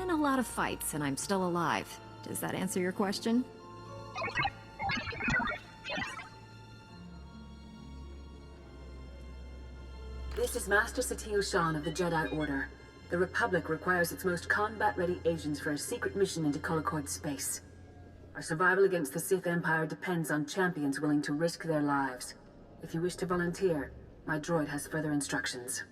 in a lot of fights, and I'm still alive. Does that answer your question? This is Master Satil Shan of the Jedi Order. The Republic requires its most combat-ready agents for a secret mission into Colicoid space. Our survival against the Sith Empire depends on champions willing to risk their lives. If you wish to volunteer, my droid has further instructions.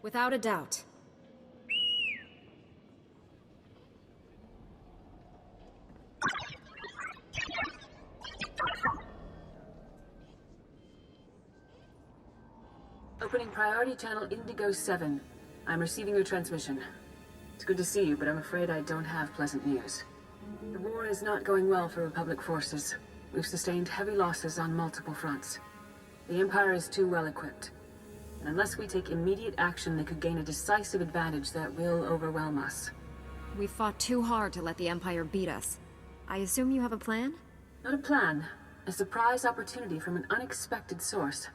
Without a doubt. Opening priority channel Indigo 7. I'm receiving your transmission. It's good to see you, but I'm afraid I don't have pleasant news. The war is not going well for Republic forces. We've sustained heavy losses on multiple fronts. The Empire is too well equipped. And unless we take immediate action, they could gain a decisive advantage that will overwhelm us. We fought too hard to let the Empire beat us. I assume you have a plan? Not a plan. A surprise opportunity from an unexpected source.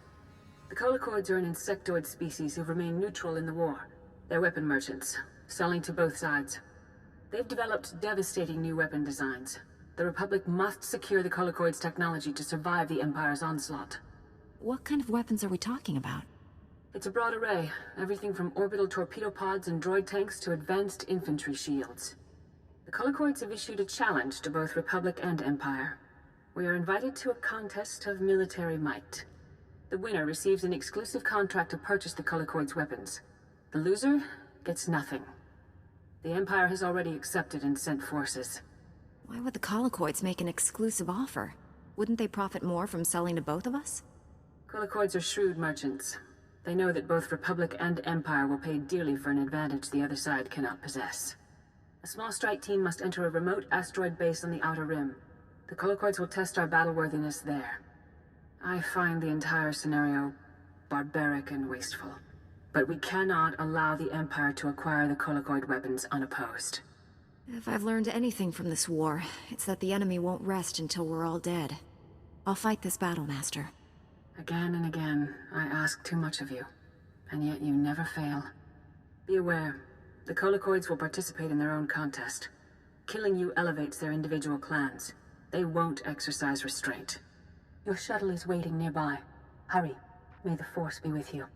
The Colicoids are an insectoid species who've remained neutral in the war. They're weapon merchants, selling to both sides. They've developed devastating new weapon designs. The Republic must secure the Colicoids' technology to survive the Empire's onslaught. What kind of weapons are we talking about? It's a broad array, everything from orbital torpedo pods and droid tanks to advanced infantry shields. The Colicoids have issued a challenge to both Republic and Empire. We are invited to a contest of military might. The winner receives an exclusive contract to purchase the Colicoids' weapons. The loser gets nothing. The Empire has already accepted and sent forces. Why would the Colicoids make an exclusive offer? Wouldn't they profit more from selling to both of us? Colicoids are shrewd merchants. They know that both Republic and Empire will pay dearly for an advantage the other side cannot possess. A small strike team must enter a remote asteroid base on the Outer Rim. The Colicoids will test our battle-worthiness there. I find the entire scenario barbaric and wasteful. But we cannot allow the Empire to acquire the Colicoid weapons unopposed. If I've learned anything from this war, it's that the enemy won't rest until we're all dead. I'll fight this battle, Master. Again and again, I ask too much of you, and yet you never fail. Be aware, the Colicoids will participate in their own contest. Killing you elevates their individual clans. They won't exercise restraint. Your shuttle is waiting nearby. Hurry. May the Force be with you.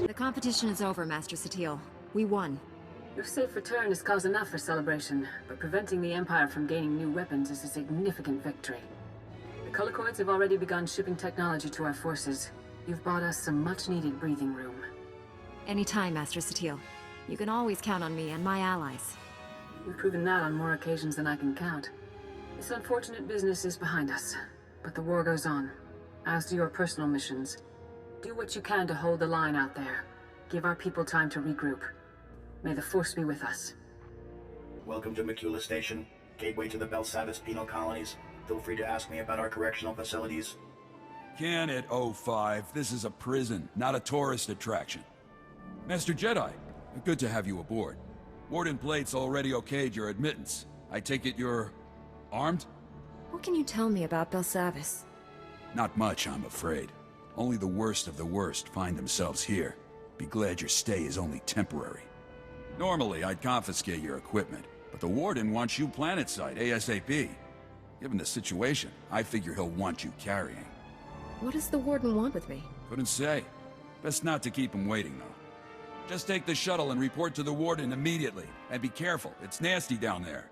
The competition is over, Master Satil. We won. Your safe return is cause enough for celebration, but preventing the Empire from gaining new weapons is a significant victory. The Colicoids have already begun shipping technology to our forces. You've bought us some much-needed breathing room. Anytime, Master Satil. You can always count on me and my allies. You've proven that on more occasions than I can count. This unfortunate business is behind us, but the war goes on, as do your personal missions. Do what you can to hold the line out there. Give our people time to regroup. May the Force be with us. Welcome to Makula Station, gateway to the Belsavis penal colonies. Feel free to ask me about our correctional facilities. Can it, 05? This is a prison, not a tourist attraction. Master Jedi, good to have you aboard. Warden Blade's already okayed your admittance. I take it you're armed? What can you tell me about Belsavis? Not much, I'm afraid. Only the worst of the worst find themselves here. Be glad your stay is only temporary. Normally, I'd confiscate your equipment, but the Warden wants you planetside ASAP. Given the situation, I figure he'll want you carrying. What does the Warden want with me? Couldn't say. Best not to keep him waiting, though. Just take the shuttle and report to the Warden immediately. And be careful, it's nasty down there.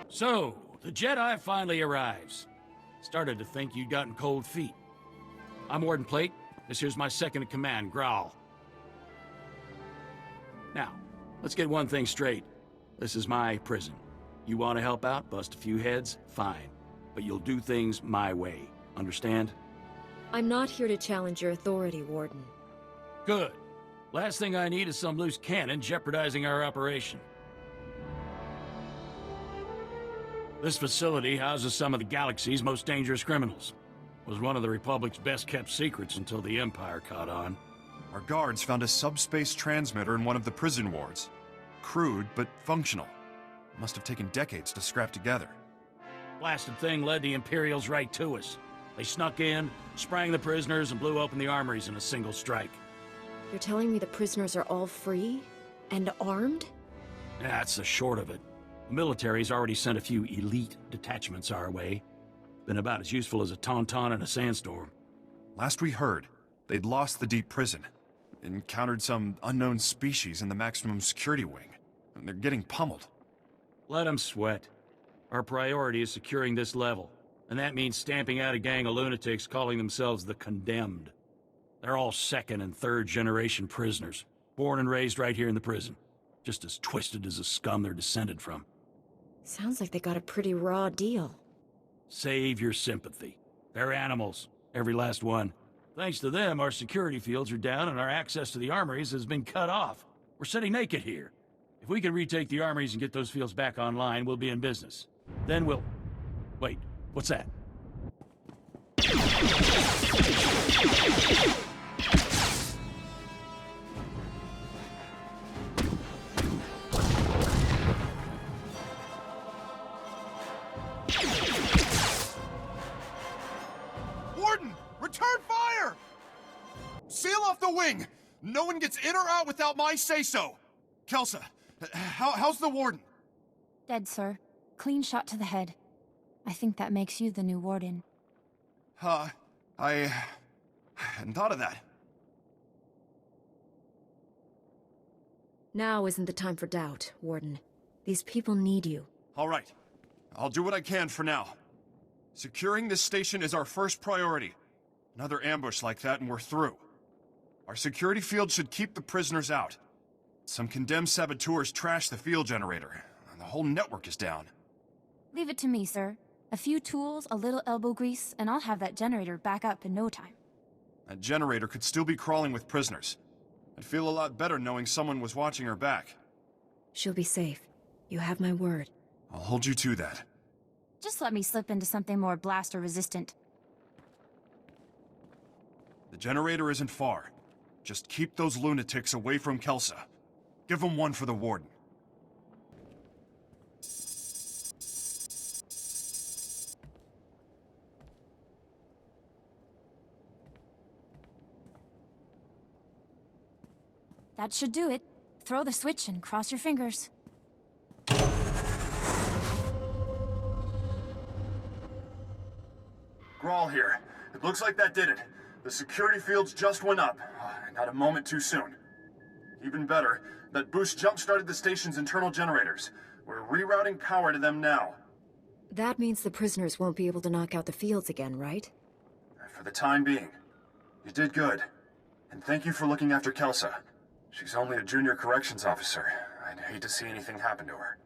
So, the Jedi finally arrives. Started to think you'd gotten cold feet. I'm Warden Plate. This here's my second-in-command, Growl. Now, let's get one thing straight. This is my prison. You want to help out, bust a few heads, fine. But you'll do things my way. Understand? I'm not here to challenge your authority, Warden. Good. Last thing I need is some loose cannon jeopardizing our operation. This facility houses some of the galaxy's most dangerous criminals. Was one of the Republic's best-kept secrets until the Empire caught on. Our guards found a subspace transmitter in one of the prison wards. Crude, but functional. Must have taken decades to scrap together. Blasted thing led the Imperials right to us. They snuck in, sprang the prisoners, and blew open the armories in a single strike. You're telling me the prisoners are all free? And armed? That's the short of it. The military's already sent a few elite detachments our way. Been about as useful as a tauntaun in a sandstorm. Last we heard, they'd lost the deep prison. Encountered some unknown species in the maximum security wing. And they're getting pummeled. Let them sweat. Our priority is securing this level. And that means stamping out a gang of lunatics calling themselves the Condemned. They're all second and third generation prisoners. Born and raised right here in the prison. Just as twisted as the scum they're descended from. Sounds like they got a pretty raw deal. Save your sympathy. They're animals. Every last one. Thanks to them, our security fields are down and our access to the armories has been cut off. We're sitting naked here. If we can retake the armories and get those fields back online, we'll be in business. Then we'll... Wait, what's that? Warden! Return fire! Seal off the wing! No one gets in or out without my say-so! Kelsa, how's the Warden? Dead, sir. Clean shot to the head. I think that makes you the new Warden. I hadn't thought of that. Now isn't the time for doubt, Warden. These people need you. All right. I'll do what I can for now. Securing this station is our first priority. Another ambush like that and we're through. Our security field should keep the prisoners out. Some condemned saboteurs trashed the field generator, and the whole network is down. Leave it to me, sir. A few tools, a little elbow grease, and I'll have that generator back up in no time. That generator could still be crawling with prisoners. I'd feel a lot better knowing someone was watching her back. She'll be safe. You have my word. I'll hold you to that. Just let me slip into something more blaster-resistant. The generator isn't far. Just keep those lunatics away from Kelsa. Give them one for the Warden. That should do it. Throw the switch and cross your fingers. Grawl here. It looks like that did it. The security fields just went up. Not a moment too soon. Even better, that boost jump-started the station's internal generators. We're rerouting power to them now. That means the prisoners won't be able to knock out the fields again, right? For the time being. You did good. And thank you for looking after Kelsa. She's only a junior corrections officer. I'd hate to see anything happen to her.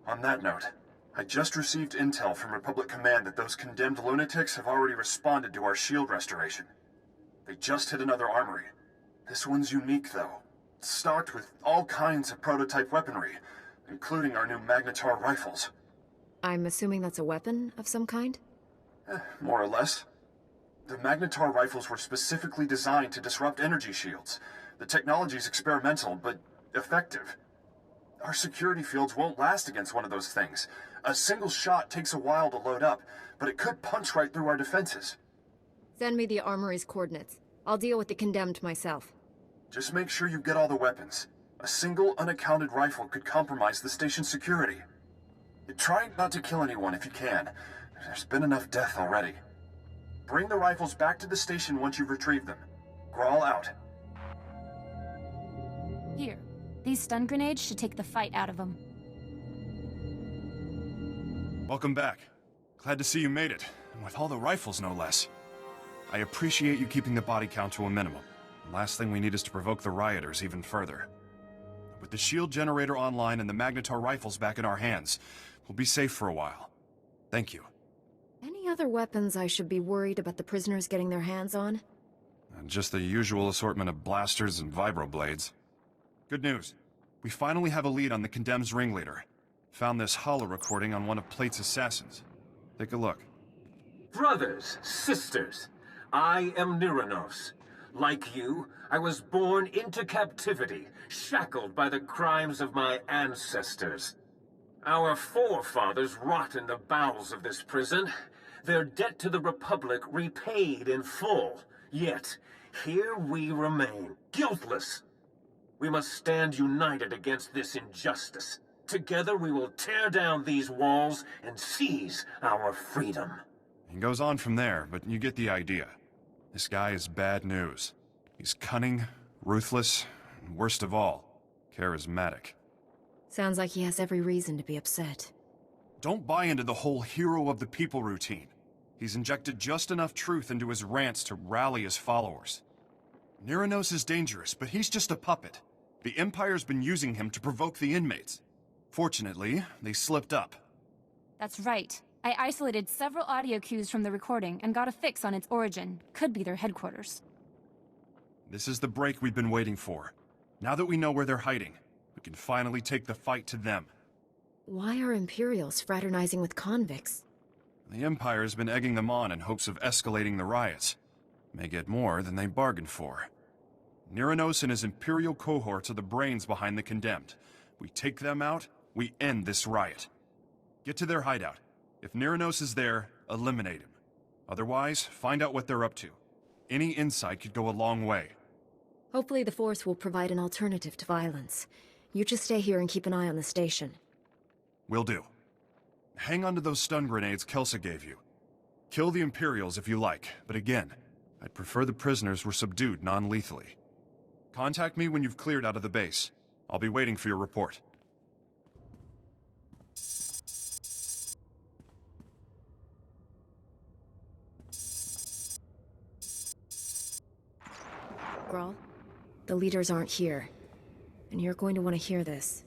On that note, I just received intel from Republic Command that those condemned lunatics have already responded to our shield restoration. They just hit another armory. This one's unique, though. It's stocked with all kinds of prototype weaponry, including our new Magnetar Rifles. I'm assuming that's a weapon of some kind? More or less. The Magnetar Rifles were specifically designed to disrupt energy shields. The technology's experimental, but effective. Our security fields won't last against one of those things. A single shot takes a while to load up, but it could punch right through our defenses. Send me the armory's coordinates. I'll deal with the condemned myself. Just make sure you get all the weapons. A single unaccounted rifle could compromise the station's security. Try not to kill anyone if you can. There's been enough death already. Bring the rifles back to the station once you've retrieved them. Grawl out. Here, these stun grenades should take the fight out of them. Welcome back. Glad to see you made it, and with all the rifles no less. I appreciate you keeping the body count to a minimum. The last thing we need is to provoke the rioters even further. With the shield generator online and the Magnetar Rifles back in our hands, we'll be safe for a while. Thank you. Any other weapons I should be worried about the prisoners getting their hands on? And just the usual assortment of blasters and vibroblades. Good news. We finally have a lead on the Condemned's ringleader. Found this holo recording on one of Plate's assassins. Take a look. Brothers, sisters, I am Niranos. Like you, I was born into captivity, shackled by the crimes of my ancestors. Our forefathers rot in the bowels of this prison, their debt to the Republic repaid in full. Yet, here we remain, guiltless. We must stand united against this injustice. Together we will tear down these walls and seize our freedom. He goes on from there, but you get the idea. This guy is bad news. He's cunning, ruthless, and worst of all, charismatic. Sounds like he has every reason to be upset. Don't buy into the whole hero of the people routine. He's injected just enough truth into his rants to rally his followers. Niranos is dangerous, but he's just a puppet. The Empire's been using him to provoke the inmates. Fortunately, they slipped up. That's right. I isolated several audio cues from the recording and got a fix on its origin. Could be their headquarters. This is the break we've been waiting for. Now that we know where they're hiding, we can finally take the fight to them. Why are Imperials fraternizing with convicts? The Empire has been egging them on in hopes of escalating the riots. May get more than they bargained for. Niranos and his Imperial cohorts are the brains behind the Condemned. We take them out, we end this riot. Get to their hideout. If Niranos is there, eliminate him. Otherwise, find out what they're up to. Any insight could go a long way. Hopefully the Force will provide an alternative to violence. You just stay here and keep an eye on the station. Will do. Hang on to those stun grenades Kelsa gave you. Kill the Imperials if you like, but again, I'd prefer the prisoners were subdued non-lethally. Contact me when you've cleared out of the base. I'll be waiting for your report. Grawl, the leaders aren't here, and you're going to want to hear this.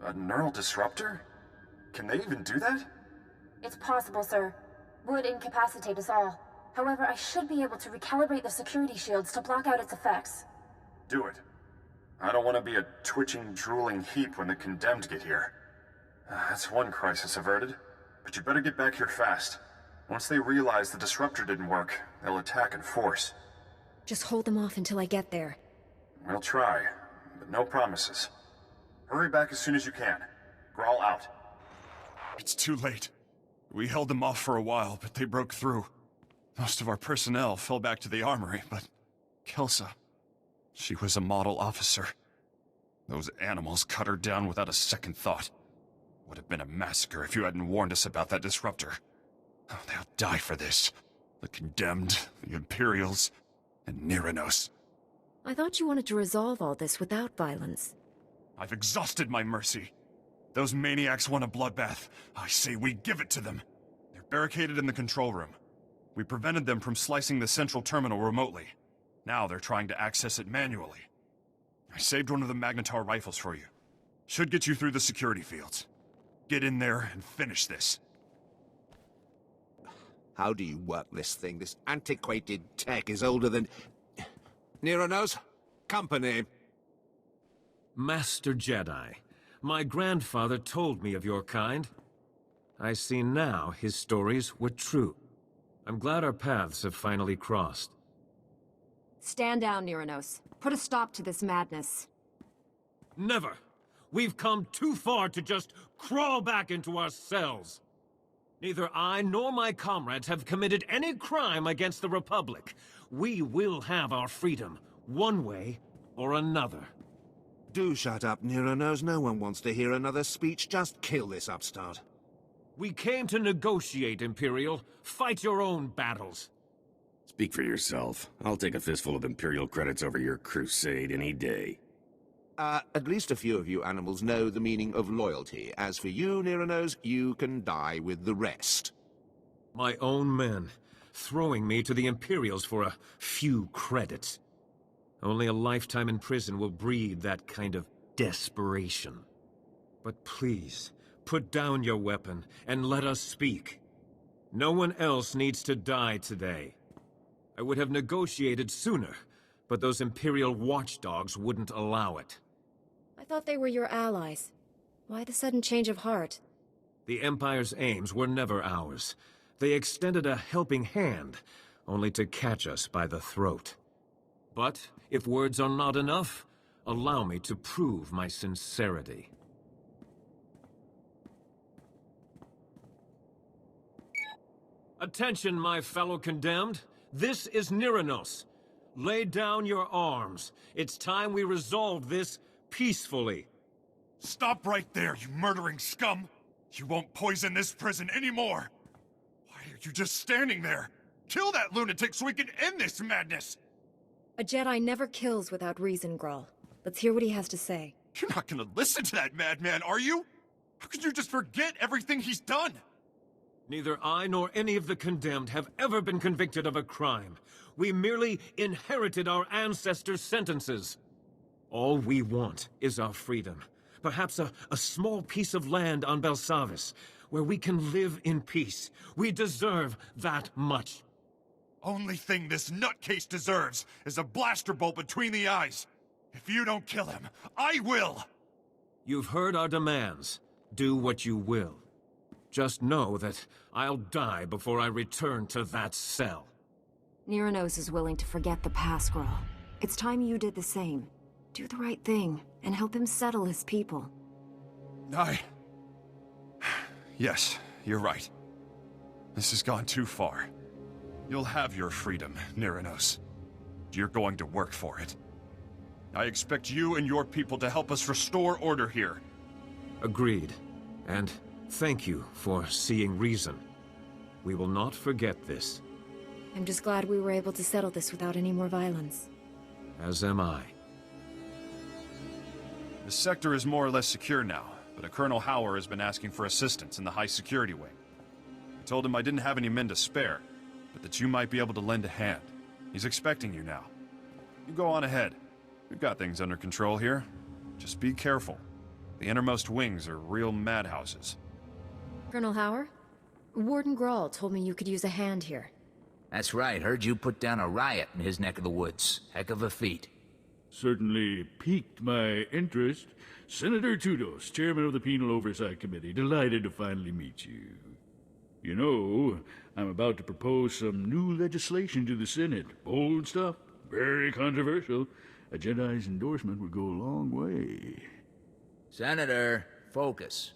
A neural disruptor? Can they even do that? It's possible, sir. Would incapacitate us all. However, I should be able to recalibrate the security shields to block out its effects. Do it. I don't want to be a twitching, drooling heap when the Condemned get here. That's one crisis averted. But you better get back here fast. Once they realize the disruptor didn't work, they'll attack in force. Just hold them off until I get there. We'll try, but no promises. Hurry back as soon as you can. Grawl out. It's too late. We held them off for a while, but they broke through. Most of our personnel fell back to the armory, but Kelsa, she was a model officer. Those animals cut her down without a second thought. Would have been a massacre if you hadn't warned us about that disruptor. Oh, they'll die for this. The Condemned, the Imperials, and Niranos. I thought you wanted to resolve all this without violence. I've exhausted my mercy. Those maniacs want a bloodbath. I say we give it to them. They're barricaded in the control room. We prevented them from slicing the central terminal remotely. Now they're trying to access it manually. I saved one of the Magnetar Rifles for you. Should get you through the security fields. Get in there and finish this. How do you work this thing? This antiquated tech is older than... Niranos, company. Master Jedi, my grandfather told me of your kind. I see now his stories were true. I'm glad our paths have finally crossed. Stand down, Niranos. Put a stop to this madness. Never! We've come too far to just crawl back into our cells. Neither I nor my comrades have committed any crime against the Republic. We will have our freedom, one way or another. Do shut up, Niranos. No one wants to hear another speech. Just kill this upstart. We came to negotiate, Imperial. Fight your own battles. Speak for yourself. I'll take a fistful of Imperial credits over your crusade any day. At least a few of you animals know the meaning of loyalty. As for you, Neronos, you can die with the rest. My own men, throwing me to the Imperials for a few credits. Only a lifetime in prison will breed that kind of desperation. But please, put down your weapon and let us speak. No one else needs to die today. I would have negotiated sooner, but those Imperial watchdogs wouldn't allow it. I thought they were your allies. Why the sudden change of heart? The Empire's aims were never ours. They extended a helping hand, only to catch us by the throat. But if words are not enough, allow me to prove my sincerity. Attention, my fellow condemned. This is Neronos. Lay down your arms. It's time we resolve this peacefully. Stop right there, you murdering scum! You won't poison this prison anymore! Why are you just standing there? Kill that lunatic so we can end this madness! A Jedi never kills without reason, Grawl. Let's hear what he has to say. You're not gonna listen to that madman, are you? How could you just forget everything he's done? Neither I nor any of the condemned have ever been convicted of a crime. We merely inherited our ancestors' sentences. All we want is our freedom. Perhaps a small piece of land on Belsavis, where we can live in peace. We deserve that much. Only thing this nutcase deserves is a blaster bolt between the eyes. If you don't kill him, I will! You've heard our demands. Do what you will. Just know that I'll die before I return to that cell. Neronos is willing to forget the past, Grawl. It's time you did the same. Do the right thing, and help him settle his people. Yes, you're right. This has gone too far. You'll have your freedom, Neronos. You're going to work for it. I expect you and your people to help us restore order here. Agreed. And thank you for seeing reason. We will not forget this. I'm just glad we were able to settle this without any more violence. As am I. The sector is more or less secure now, but a Colonel Hauer has been asking for assistance in the high security wing. I told him I didn't have any men to spare, but that you might be able to lend a hand. He's expecting you now. You go on ahead. We've got things under control here. Just be careful. The innermost wings are real madhouses. Colonel Hauer? Warden Grawl told me you could use a hand here. That's right. Heard you put down a riot in his neck of the woods. Heck of a feat. Certainly piqued my interest. Senator Tudos, chairman of the Penal Oversight Committee. Delighted to finally meet you. You know, I'm about to propose some new legislation to the Senate. Bold stuff, very controversial. A Jedi's endorsement would go a long way. Senator, focus.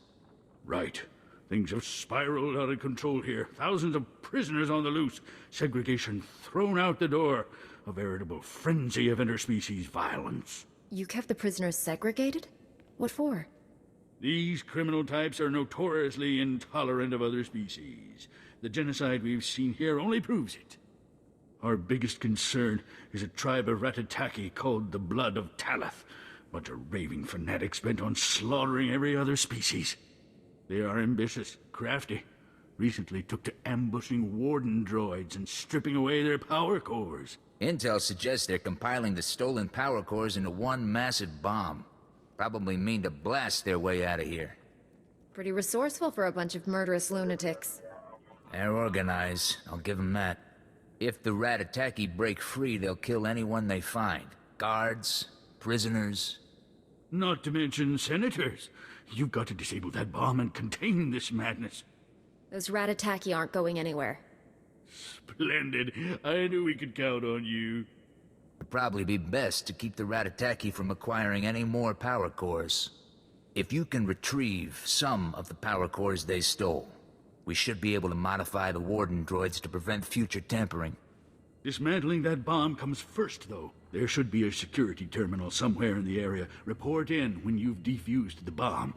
Right. Things have spiraled out of control here. Thousands of prisoners on the loose. Segregation thrown out the door. A veritable frenzy of interspecies violence. You kept the prisoners segregated? What for? These criminal types are notoriously intolerant of other species. The genocide we've seen here only proves it. Our biggest concern is a tribe of Ratataki called the Blood of Talath. Bunch of raving fanatics bent on slaughtering every other species. They are ambitious, crafty. Recently took to ambushing Warden droids and stripping away their power cores. Intel suggests they're compiling the stolen power cores into one massive bomb. Probably mean to blast their way out of here. Pretty resourceful for a bunch of murderous lunatics. They're organized, I'll give them that. If the Ratataki break free, they'll kill anyone they find. Guards, prisoners. Not to mention senators. You've got to disable that bomb and contain this madness. Those Ratataki aren't going anywhere. Splendid. I knew we could count on you. It'd probably be best to keep the Ratataki from acquiring any more power cores. If you can retrieve some of the power cores they stole, we should be able to modify the Warden droids to prevent future tampering. Dismantling that bomb comes first, though. There should be a security terminal somewhere in the area. Report in when you've defused the bomb.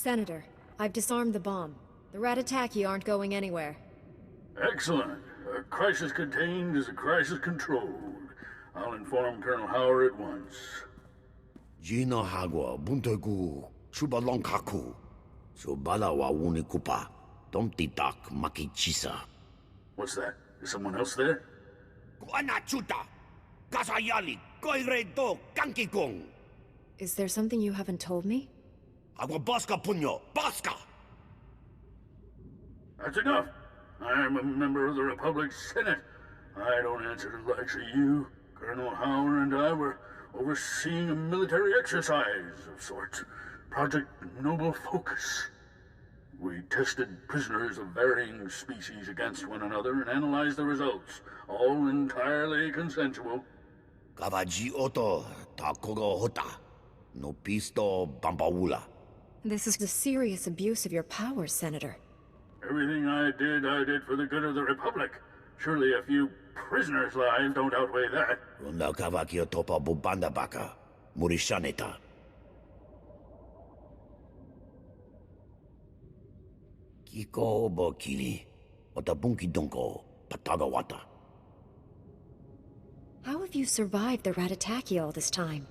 Senator, I've disarmed the bomb. The Ratataki aren't going anywhere. Excellent. A crisis contained is a crisis controlled. I'll inform Colonel Hauer at once. Gina Hagwa, Buntagu, Subalonkaku, Subala wa Unikupa, Domtitak Makichisa. What's that? Is someone else there? Guanachuta, Kasayali, Koiredo, Kankikong. Is there something you haven't told me? Agua Bosca Puño, Bosca! That's enough. I'm a member of the Republic Senate. I don't answer to the likes of you. Colonel Hauer and I were overseeing a military exercise of sorts. Project Noble Focus. We tested prisoners of varying species against one another and analyzed the results. All entirely consensual. Kavaji Oto, Takogo Hota, No Pisto Bampaula. This is a serious abuse of your powers, Senator. Everything I did for the good of the Republic. Surely a few prisoners' lives don't outweigh that. Runda Kavakio Topa Bubanda Baka, Murishaneta. Kiko Bokili, Otabunki Donko, Patagawata. How have you survived the Ratataki all this time?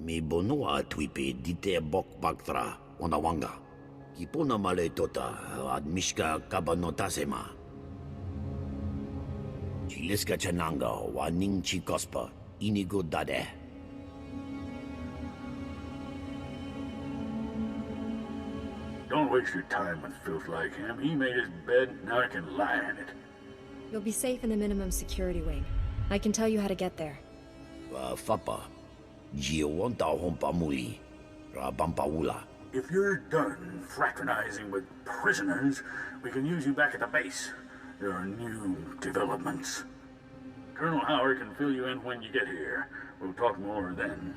Mi bonua twipe dite bok baktra, Onawanga. Kipona male tota, admishka kabanotasema. Chiliska chananga, waning chikospa, inigo dade. Don't waste your time with filth like him. He made his bed, now I can lie in it. You'll be safe in the minimum security wing. I can tell you how to get there. Fapa, Giowonta Hompa Muli, Rabampaula. If you're done fraternizing with prisoners, we can use you back at the base. There are new developments. Colonel Howard can fill you in when you get here. We'll talk more then.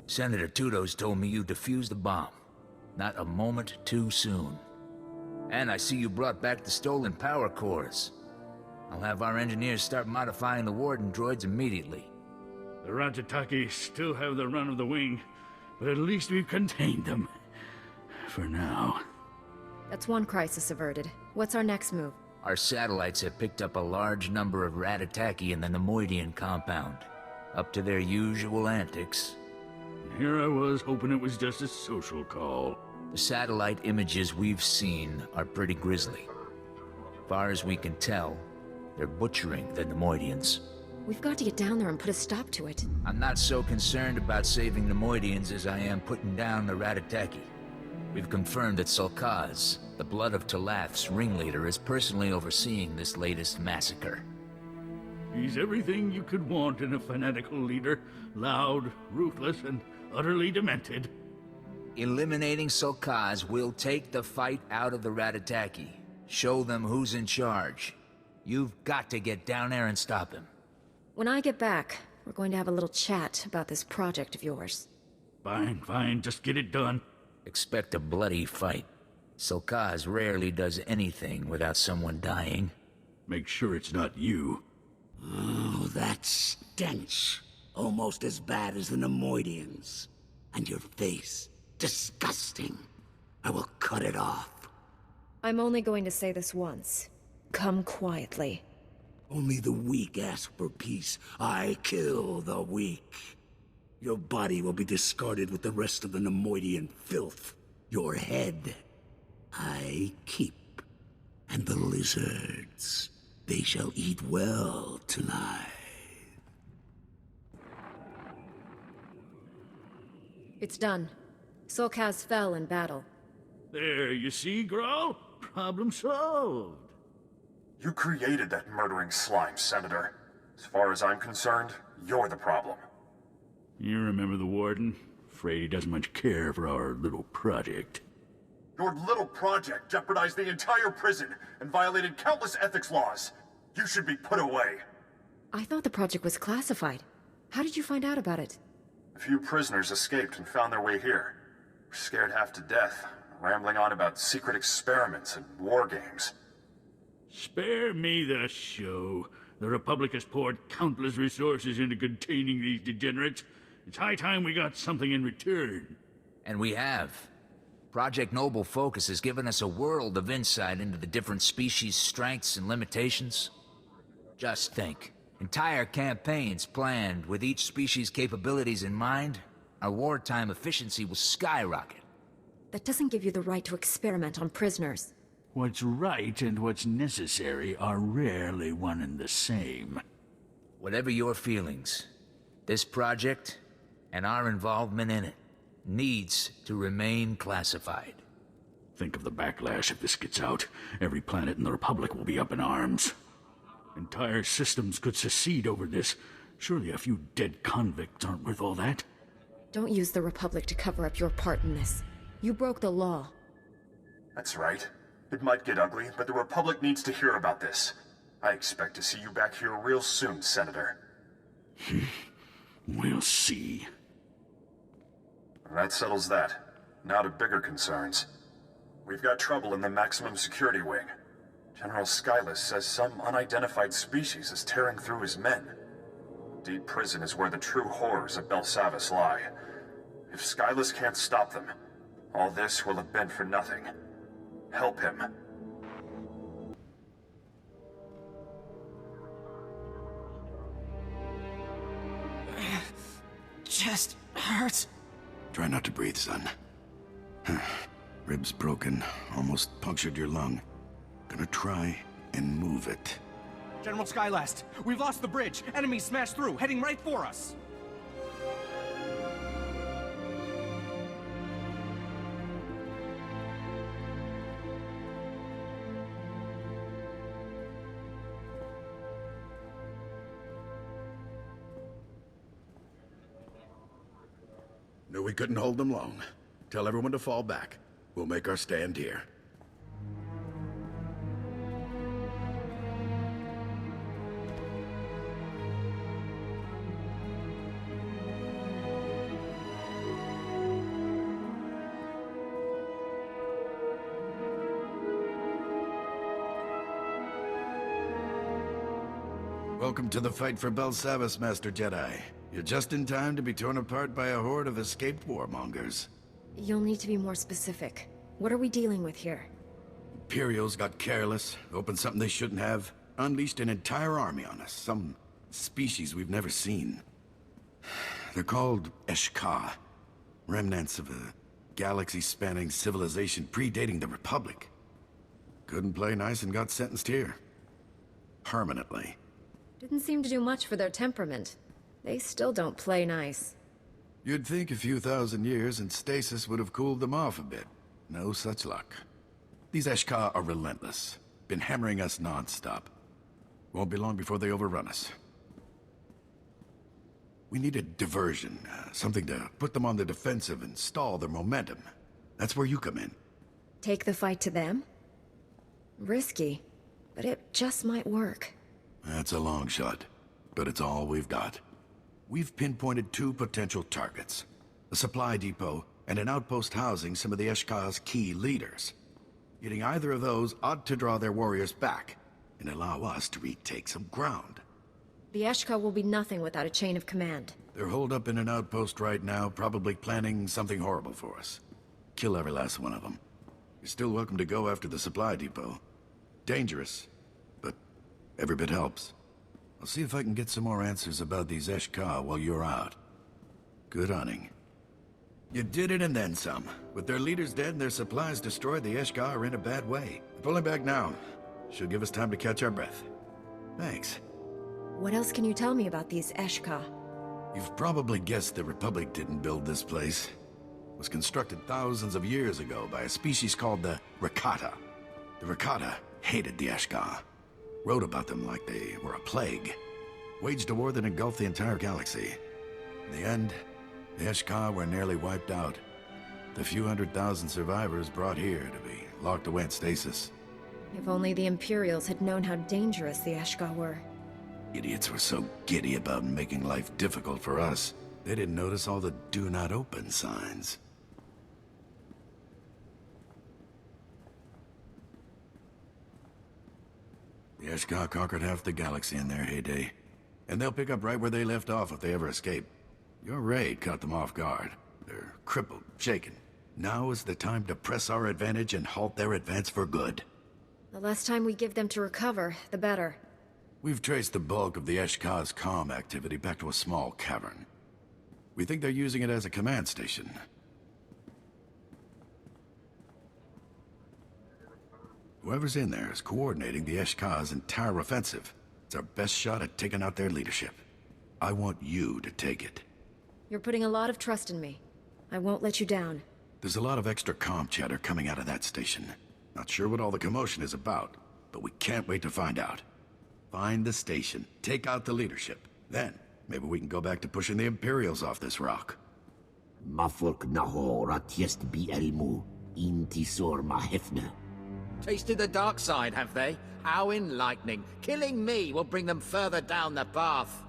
Senator Tudos told me you defused the bomb. Not a moment too soon. And I see you brought back the stolen power cores. I'll have our engineers start modifying the Warden droids immediately. The Ratataki still have the run of the wing, but at least we've contained them. For now. That's one crisis averted. What's our next move? Our satellites have picked up a large number of Ratataki in the Nemoidian compound. Up to their usual antics. Here I was, hoping it was just a social call. The satellite images we've seen are pretty grisly. Far as we can tell, they're butchering the Nemoidians. We've got to get down there and put a stop to it. I'm not so concerned about saving Nemoidians as I am putting down the Ratataki. We've confirmed that Sulkaz, the Blood of Talath's ringleader, is personally overseeing this latest massacre. He's everything you could want in a fanatical leader. Loud, ruthless, and utterly demented. Eliminating Sulkaz will take the fight out of the Ratataki. Show them who's in charge. You've got to get down there and stop him. When I get back, we're going to have a little chat about this project of yours. Fine, just get it done. Expect a bloody fight. Sulkaz rarely does anything without someone dying. Make sure it's not you. Oh, that stench. Almost as bad as the Nemoidians. And your face. Disgusting. I will cut it off. I'm only going to say this once. Come quietly. Only the weak ask for peace. I kill the weak. Your body will be discarded with the rest of the Nemoidian filth. Your head, I keep. And the lizards, they shall eat well tonight. It's done. Sulkaz fell in battle. There, you see, Grawl? Problem solved. You created that murdering slime, Senator. As far as I'm concerned, you're the problem. You remember the Warden? Afraid he doesn't much care for our little project. Your little project jeopardized the entire prison and violated countless ethics laws. You should be put away. I thought the project was classified. How did you find out about it? A few prisoners escaped and found their way here. We're scared half to death, rambling on about secret experiments and war games. Spare me the show. The Republic has poured countless resources into containing these degenerates. It's high time we got something in return. And we have. Project Noble Focus has given us a world of insight into the different species' strengths and limitations. Just think. Entire campaigns planned with each species' capabilities in mind, our wartime efficiency will skyrocket. That doesn't give you the right to experiment on prisoners. What's right and what's necessary are rarely one and the same. Whatever your feelings, this project, and our involvement in it, needs to remain classified. Think of the backlash if this gets out. Every planet in the Republic will be up in arms. Entire systems could secede over this. Surely a few dead convicts aren't worth all that. Don't use the Republic to cover up your part in this. You broke the law. That's right. It might get ugly, but the Republic needs to hear about this. I expect to see you back here real soon, Senator. We'll see. That settles that. Now to bigger concerns. We've got trouble in the maximum security wing. General Skyless says some unidentified species is tearing through his men. Deep prison is where the true horrors of Belsavis lie. If Skyless can't stop them, all this will have been for nothing. Help him. Chest hurts. Try not to breathe, son. Ribs broken, almost punctured your lung. Gonna try and move it. General Skylast, we've lost the bridge. Enemies smashed through, heading right for us. Knew we couldn't hold them long. Tell everyone to fall back. We'll make our stand here. Welcome to the fight for Belsavis, Master Jedi. You're just in time to be torn apart by a horde of escaped warmongers. You'll need to be more specific. What are we dealing with here? Imperials got careless, opened something they shouldn't have, unleashed an entire army on us, some species we've never seen. They're called Esh-kha, remnants of a galaxy-spanning civilization predating the Republic. Couldn't play nice and got sentenced here. Permanently. Didn't seem to do much for their temperament. They still don't play nice. You'd think a few thousand years in stasis would have cooled them off a bit. No such luck. These Esh-kha are relentless. Been hammering us non-stop. Won't be long before they overrun us. We need a diversion, something to put them on the defensive and stall their momentum. That's where you come in. Take the fight to them? Risky, but it just might work. That's a long shot, but it's all we've got. We've pinpointed two potential targets. A supply depot and an outpost housing some of the Esh-kha's key leaders. Getting either of those ought to draw their warriors back and allow us to retake some ground. The Esh-kha will be nothing without a chain of command. They're holed up in an outpost right now, probably planning something horrible for us. Kill every last one of them. You're still welcome to go after the supply depot. Dangerous, but every bit helps. I'll see if I can get some more answers about these Esh-kha while you're out. Good hunting. You did it and then some. With their leaders dead and their supplies destroyed, the Esh-kha are in a bad way. They're pulling back now. Should give us time to catch our breath. Thanks. What else can you tell me about these Esh-kha? You've probably guessed the Republic didn't build this place. It was constructed thousands of years ago by a species called the Rakata. The Rakata hated the Esh-kha. Wrote about them like they were a plague. Waged a war that engulfed the entire galaxy. In the end, the Esh-kha were nearly wiped out. The few 100,000 survivors brought here to be locked away in stasis. If only the Imperials had known how dangerous the Esh-kha were. Idiots were so giddy about making life difficult for us, they didn't notice all the do not open signs. The Esh-kha conquered half the galaxy in their heyday, and they'll pick up right where they left off if they ever escape. Your raid caught them off guard. They're crippled, shaken. Now is the time to press our advantage and halt their advance for good. The less time we give them to recover, the better. We've traced the bulk of the Esh-kha's comm activity back to a small cavern. We think they're using it as a command station. Whoever's in there is coordinating the Esh-kha's entire offensive. It's our best shot at taking out their leadership. I want you to take it. You're putting a lot of trust in me. I won't let you down. There's a lot of extra comm chatter coming out of that station. Not sure what all the commotion is about, but we can't wait to find out. Find the station, take out the leadership. Then, maybe we can go back to pushing the Imperials off this rock. Mafurk naho ratiest bi elmu, intisor mahefne. Tasted the dark side, have they? How enlightening. Killing me will bring them further down the path.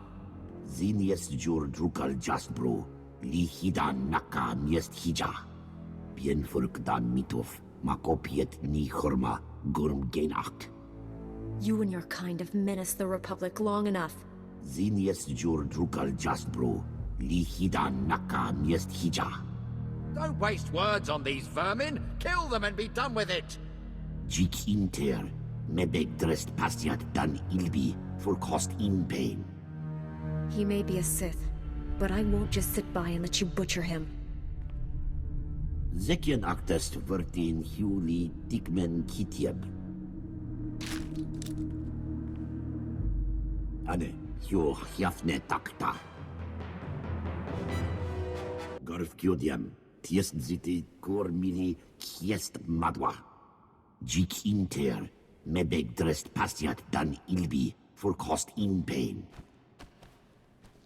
Ziniest jur drukal jasbro, li hidan naka miest hija. Bien furk dan mitov, makopiet ni horma, gurm gainakt. You and your kind have menaced the Republic long enough. Ziniest jur drukal jasbro, li hidan naka miest hija. Don't waste words on these vermin. Kill them and be done with it. Jik inter, mebeg drest pastiat dan ilbi, for cost in pain. He may be a Sith, but I won't just sit by and let you butcher him. Zekien actest vertin huli dikmen kitieb. Ane, hio hiafne takta. Gorf kiodiam, tiest ziti kor mili kiest madwa. Jik inter, mebeg drest pastiat dan ilbi, for cost in pain.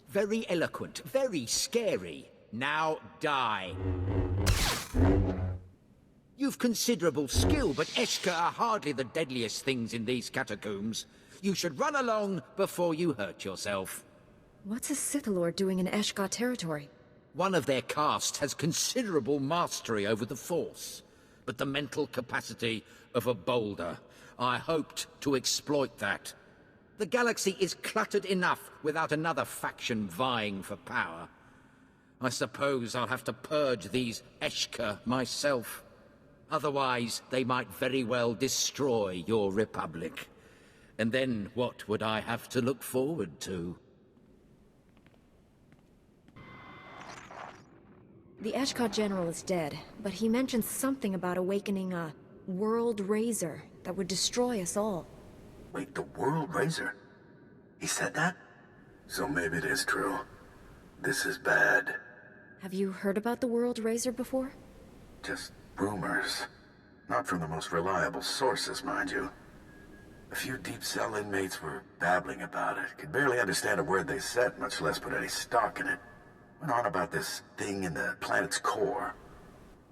Very eloquent, very scary. Now die. You've considerable skill, but Esh-kha are hardly the deadliest things in these catacombs. You should run along before you hurt yourself. What's a Sith Lord doing in Esh-kha territory? One of their caste has considerable mastery over the Force, but the mental capacity of a boulder. I hoped to exploit that. The galaxy is cluttered enough without another faction vying for power. I suppose I'll have to purge these Esh-kha myself. Otherwise, they might very well destroy your Republic. And then what would I have to look forward to? The Esh-kha general is dead, but he mentioned something about awakening a World Razer that would destroy us all. Wait, the World Razer? He said that? So maybe it is true. This is bad. Have you heard about the World Razer before? Just rumors. Not from the most reliable sources, mind you. A few deep cell inmates were babbling about it. Could barely understand a word they said, much less put any stock in it. Went on about this thing in the planet's core.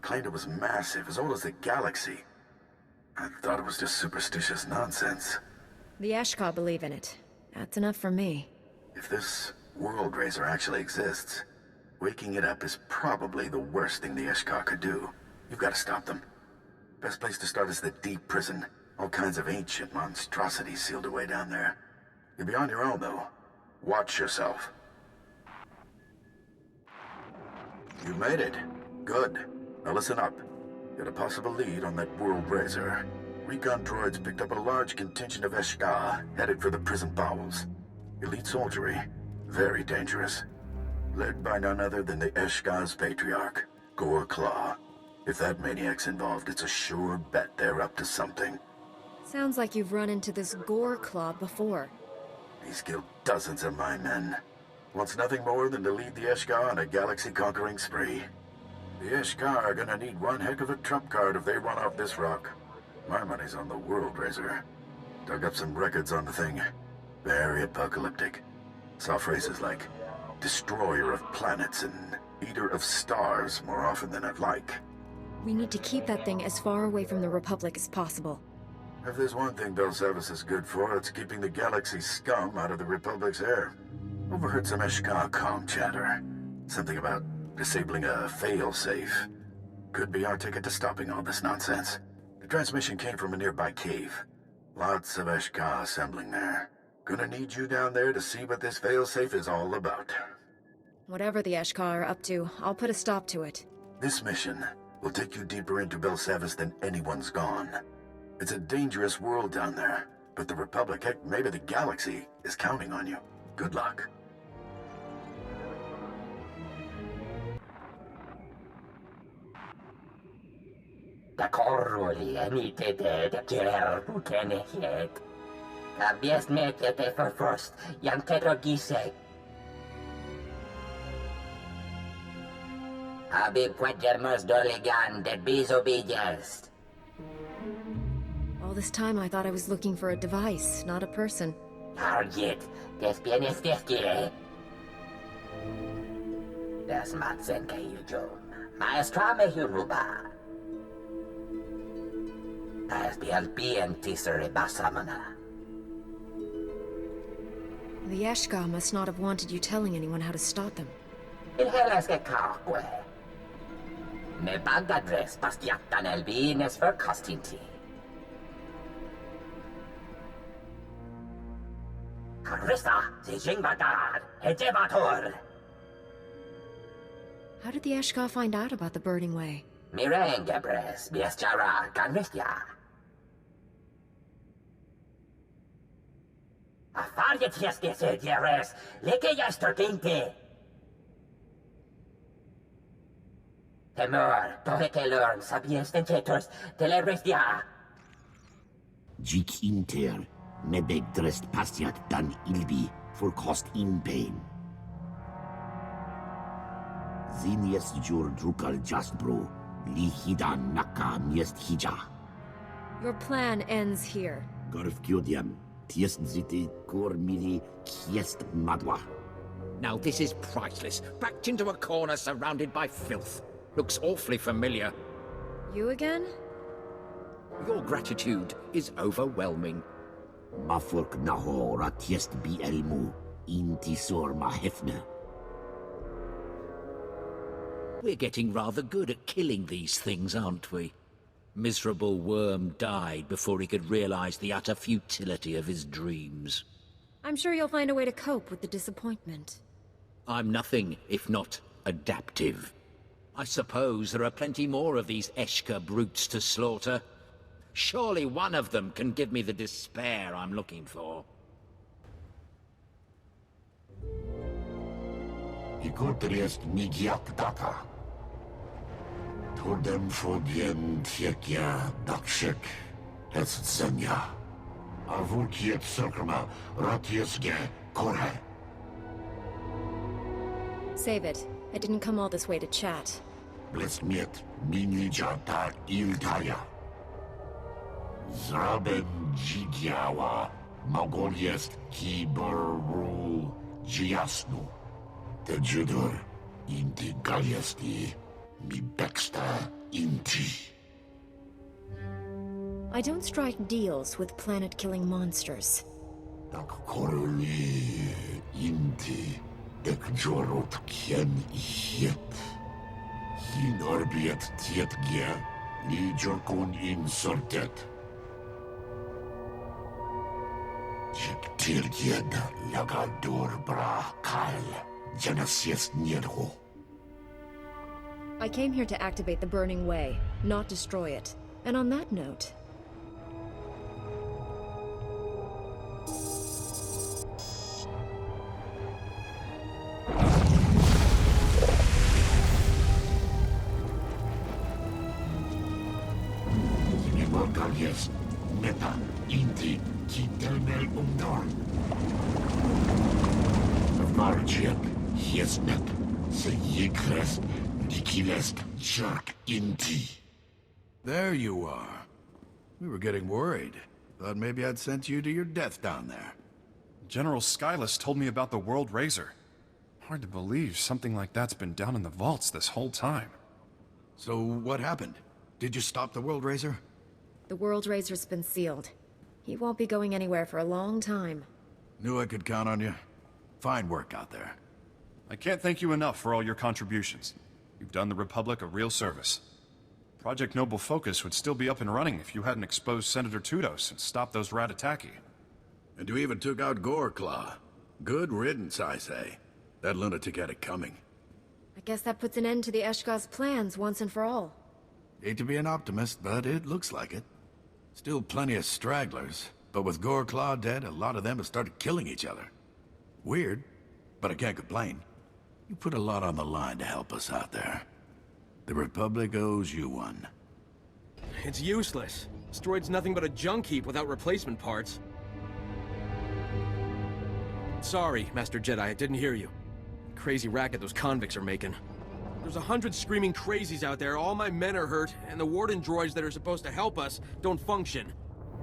Claimed it was massive, as old as the galaxy. I thought it was just superstitious nonsense. The Esh-kha believe in it. That's enough for me. If this World Razer actually exists, waking it up is probably the worst thing the Esh-kha could do. You've got to stop them. Best place to start is the deep prison. All kinds of ancient monstrosities sealed away down there. You'll be on your own, though. Watch yourself. You made it. Good. Now listen up. Got a possible lead on that World Razer. Recon droids picked up a large contingent of Esh-kha headed for the prison bowels. Elite soldiery. Very dangerous. Led by none other than the Esh-kha's patriarch, Gore Claw. If that maniac's involved, it's a sure bet they're up to something. Sounds like you've run into this Gore Claw before. He's killed dozens of my men. Wants nothing more than to lead the Esh-kha on a galaxy-conquering spree. The Esh-kha are gonna need one heck of a trump card if they run off this rock. My money's on the World Razer. Dug up some records on the thing. Very apocalyptic. Saw phrases like, destroyer of planets and eater of stars more often than I'd like. We need to keep that thing as far away from the Republic as possible. If there's one thing Belsavis is good for, it's keeping the galaxy's scum out of the Republic's air. Overheard some Esh-kha comm chatter. Something about disabling a Failsafe. Could be our ticket to stopping all this nonsense. The transmission came from a nearby cave. Lots of Esh-kha assembling there. Gonna need you down there to see what this Failsafe is all about. Whatever the Esh-kha are up to, I'll put a stop to it. This mission will take you deeper into Belsavis than anyone's gone. It's a dangerous world down there, but the Republic, heck, maybe the galaxy, is counting on you. Good luck. All this time I thought I was looking for a device, not a person. Target, das pianisteskie. Das matzenke yujo. Maestrame huruba. Das bialbian tisere basamana. The Esh-kha must not have wanted you telling anyone how to stop them. Il helaske kakwe. Ne bagadres bastiatan elbines för kastinti. Karista, Zijingbadad, Ejevator. How did the Esh-kha find out about the Burning Way? Mirengebres, Biesjara, Ganvistya. Afarjetjeske Jeres, Leke Yestertinte. Temur, Tohekelurn, Sabiestencheturs, Telerestia. Jik inter, nebeg drest pastiat dan ilbi, for cost in pain. Zinies jur drukal jasbro, lihidan naka miest hija. Your plan ends here. Garf gyodiam, tiest ziti kor mili kiest madwa. Now this is priceless. Backed into a corner surrounded by filth. Looks awfully familiar. You again? Your gratitude is overwhelming. Mafurk nahora tiest bi elmu, intisor mahefne. We're getting rather good at killing these things, aren't we? Miserable worm died before he could realize the utter futility of his dreams. I'm sure you'll find a way to cope with the disappointment. I'm nothing if not adaptive. I suppose there are plenty more of these Esh-kha brutes to slaughter. Surely one of them can give me the despair I'm looking for. Ikotriest migiak data. Tordem fodien tiekia dakshek etsenya. Avulkiet circuma ratiesge kore. Save it. I didn't come all this way to chat. Blesmiet minija ta iltaya. Zraben jigiawa mogoliest kiboru jiasnu. The judur inti galiesti mi bexta inti. I don't strike deals with planet-killing monsters. Dak koruli inti dek jorot kien ihet. Hin orbiet tiet gia li jorkun insortet. Jek tirgied lagador bra kal. I came here to activate the Burning Way, not destroy it. And on that note... Meta, inti, kitelmel Margiet, Hiesnet, se yikrest, dikilest, jerk inti. There you are. We were getting worried. Thought maybe I'd sent you to your death down there. General Skyless told me about the World Razer. Hard to believe something like that's been down in the vaults this whole time. So what happened? Did you stop the World Razer? The World Razer's been sealed. He won't be going anywhere for a long time. Knew I could count on you. Fine work out there. I can't thank you enough for all your contributions. You've done the Republic a real service. Project Noble Focus would still be up and running if you hadn't exposed Senator Tudos and stopped those rat-attacki. And you even took out Goreclaw. Good riddance, I say. That lunatic had it coming. I guess that puts an end to the Esh-kha's plans once and for all. Hate to be an optimist, but it looks like it. Still plenty of stragglers, but with Gore-Claw dead, a lot of them have started killing each other. Weird, but I can't complain. You put a lot on the line to help us out there. The Republic owes you one. It's useless. This droid's nothing but a junk heap without replacement parts. Sorry, Master Jedi, I didn't hear you. Crazy racket those convicts are making. There's 100 screaming crazies out there, all my men are hurt, and the Warden droids that are supposed to help us don't function.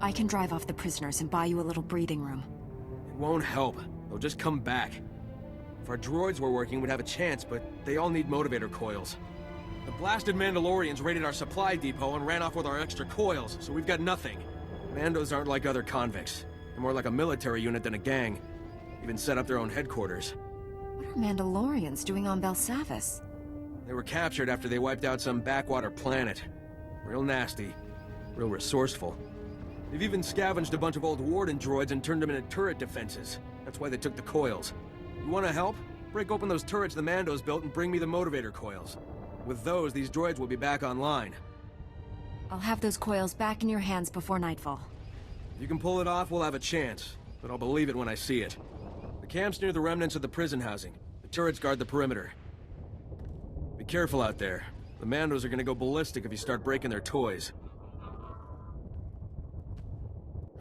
I can drive off the prisoners and buy you a little breathing room. It won't help. They'll just come back. If our droids were working, we'd have a chance, but they all need motivator coils. The blasted Mandalorians raided our supply depot and ran off with our extra coils, so we've got nothing. Mandos aren't like other convicts. They're more like a military unit than a gang. Even set up their own headquarters. What are Mandalorians doing on Belsavis? They were captured after they wiped out some backwater planet. Real nasty. Real resourceful. They've even scavenged a bunch of old Warden droids and turned them into turret defenses. That's why they took the coils. You wanna help? Break open those turrets the Mandos built and bring me the motivator coils. With those, these droids will be back online. I'll have those coils back in your hands before nightfall. If you can pull it off, we'll have a chance. But I'll believe it when I see it. The camp's near the remnants of the prison housing. The turrets guard the perimeter. Be careful out there. The Mandos are gonna go ballistic if you start breaking their toys.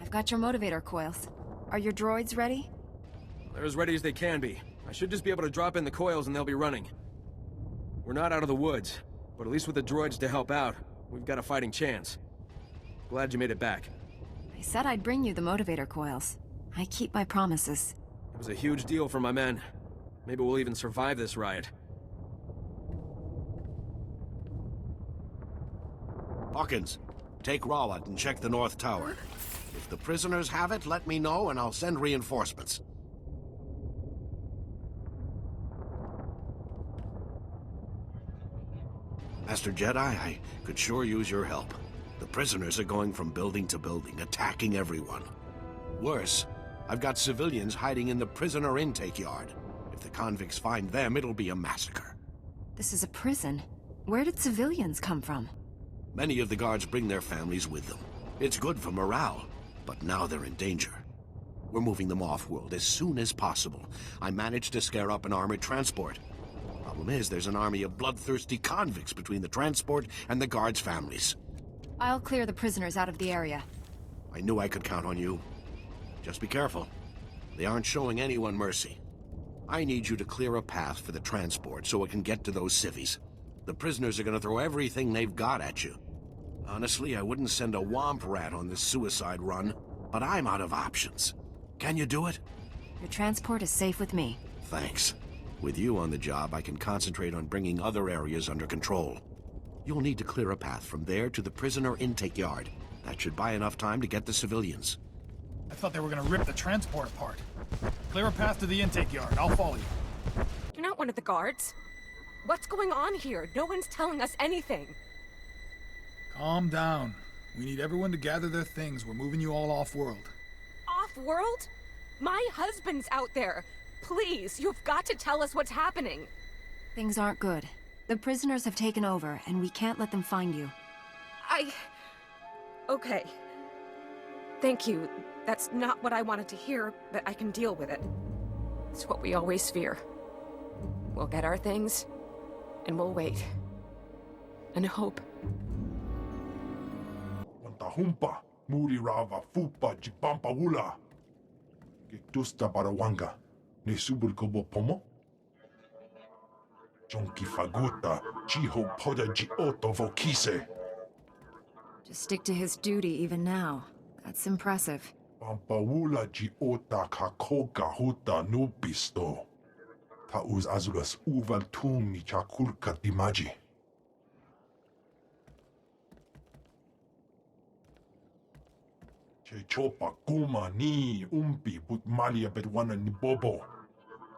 I've got your motivator coils. Are your droids ready? They're as ready as they can be. I should just be able to drop in the coils and they'll be running. We're not out of the woods, but at least with the droids to help out, we've got a fighting chance. Glad you made it back. I said I'd bring you the motivator coils. I keep my promises. It was a huge deal for my men. Maybe we'll even survive this riot. Hawkins, take Rawat and check the North Tower. If the prisoners have it, let me know and I'll send reinforcements. Master Jedi, I could sure use your help. The prisoners are going from building to building, attacking everyone. Worse, I've got civilians hiding in the prisoner intake yard. If the convicts find them, it'll be a massacre. This is a prison. Where did civilians come from? Many of the guards bring their families with them. It's good for morale, but now they're in danger. We're moving them off-world as soon as possible. I managed to scare up an armored transport. Problem is, there's an army of bloodthirsty convicts between the transport and the guards' families. I'll clear the prisoners out of the area. I knew I could count on you. Just be careful. They aren't showing anyone mercy. I need you to clear a path for the transport so it can get to those civvies. The prisoners are gonna throw everything they've got at you. Honestly, I wouldn't send a womp rat on this suicide run, but I'm out of options. Can you do it? Your transport is safe with me. Thanks. With you on the job, I can concentrate on bringing other areas under control. You'll need to clear a path from there to the prisoner intake yard. That should buy enough time to get the civilians. I thought they were gonna rip the transport apart. Clear a path to the intake yard. I'll follow you. You're not one of the guards. What's going on here? No one's telling us anything. Calm down. We need everyone to gather their things. We're moving you all off-world. Off-world? My husband's out there. Please, you've got to tell us what's happening. Things aren't good. The prisoners have taken over, and we can't let them find you. Okay. Thank you. That's not what I wanted to hear, but I can deal with it. It's what we always fear. We'll get our things, and we'll wait. And hope. Humpa, muri rava fupa jipampa wula. Gektusta barawanga, ne subul kobo pomo. Jonki faguta, jiho poda jioto vokise. To stick to his duty even now. That's impressive. Pampa wula jiota kakoka huta nubisto. Tauz azugas uval tumi chakulka dimaji. Chopa kuma ni umpi but malia bedwana ni bobo.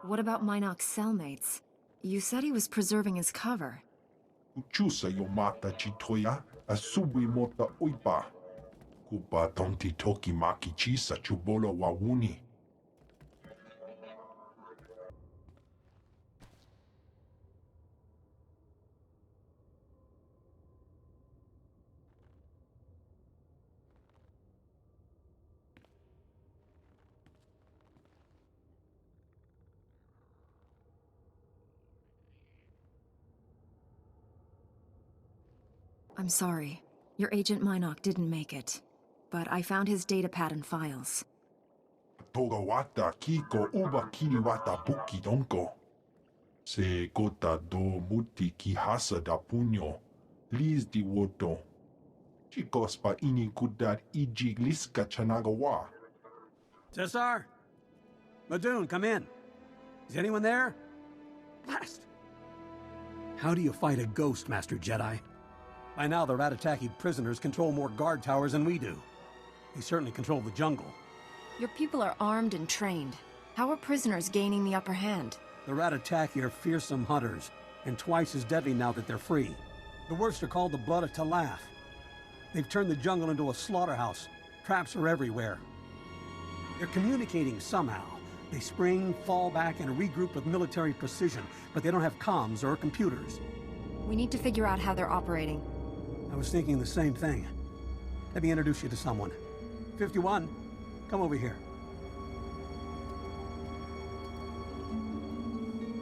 What about Minok's cellmates? You said he was preserving his cover. Uchusa yo mata chitoya asubi mota uipa. Kupa tonti toki maki chisa chubolo wawuni. I'm sorry. Your agent Minok didn't make it. But I found his datapad and files. Togawata kiko uba kiniwata buki donko. Se gota do muti ki hasa da puño. Liz di woto. Chicos pa ini kudad iji liska chanagawa. Cesar? Madoon, come in. Is anyone there? Blast! How do you fight a ghost, Master Jedi? By now, the Ratataki prisoners control more guard towers than we do. They certainly control the jungle. Your people are armed and trained. How are prisoners gaining the upper hand? The Ratataki are fearsome hunters, and twice as deadly now that they're free. The worst are called the Blood of Talaf. They've turned the jungle into a slaughterhouse. Traps are everywhere. They're communicating somehow. They spring, fall back, and regroup with military precision, but they don't have comms or computers. We need to figure out how they're operating. I was thinking the same thing. Let me introduce you to someone. 51, come over here.